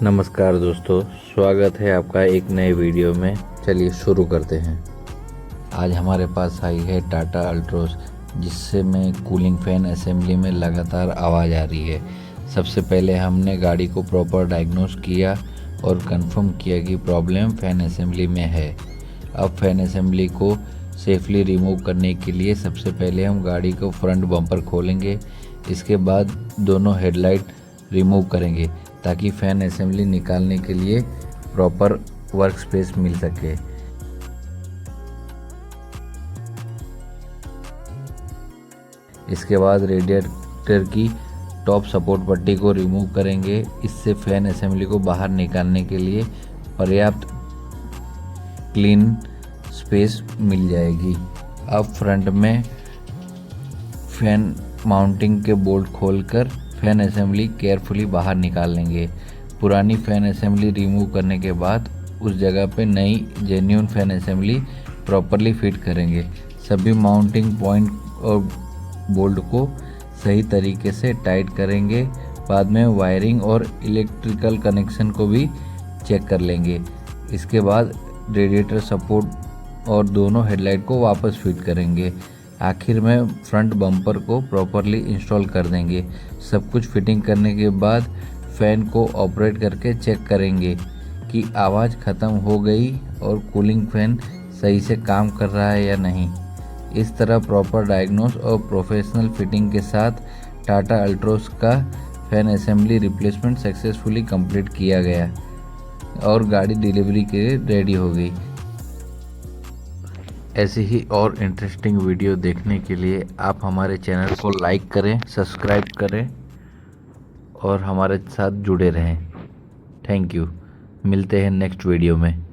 नमस्कार दोस्तों, स्वागत है आपका एक नए वीडियो में। चलिए शुरू करते हैं। आज हमारे पास आई है टाटा अल्ट्रोस, जिससे में कूलिंग फैन असेंबली में लगातार आवाज़ आ रही है। सबसे पहले हमने गाड़ी को प्रॉपर डायग्नोस किया और कंफर्म किया कि प्रॉब्लम फैन असेंबली में है। अब फैन असेंबली को सेफली रिमूव करने के लिए सबसे पहले हम गाड़ी को फ्रंट बम्पर खोलेंगे। इसके बाद दोनों हेडलाइट रिमूव करेंगे ताकि फैन असेंबली निकालने के लिए प्रॉपर वर्क स्पेस मिल सके। इसके बाद रेडिएटर की टॉप सपोर्ट पट्टी को रिमूव करेंगे। इससे फैन असेंबली को बाहर निकालने के लिए पर्याप्त क्लीन स्पेस मिल जाएगी। अब फ्रंट में फैन माउंटिंग के बोल्ट खोलकर फैन असेंबली केयरफुली बाहर निकाल लेंगे। पुरानी फैन असेंबली रिमूव करने के बाद उस जगह पे नई genuine fan assembly properly fit करेंगे। सभी माउंटिंग पॉइंट और बोल्ट को सही तरीके से टाइट करेंगे। बाद में वायरिंग और इलेक्ट्रिकल कनेक्शन को भी चेक कर लेंगे। इसके बाद रेडिएटर सपोर्ट और दोनों हेडलाइट को वापस फिट करेंगे। आखिर में फ्रंट बम्पर को प्रॉपरली इंस्टॉल कर देंगे। सब कुछ फिटिंग करने के बाद फैन को ऑपरेट करके चेक करेंगे कि आवाज़ ख़त्म हो गई और कूलिंग फैन सही से काम कर रहा है या नहीं। इस तरह प्रॉपर डायग्नोस और प्रोफेशनल फिटिंग के साथ टाटा अल्ट्रोस का fan assembly replacement successfully complete किया गया और गाड़ी डिलीवरी के लिए रेडी हो गई। ऐसी ही और इंटरेस्टिंग वीडियो देखने के लिए आप हमारे चैनल को लाइक करें, सब्सक्राइब करें और हमारे साथ जुड़े रहें। Thank you. मिलते हैं नेक्स्ट वीडियो में।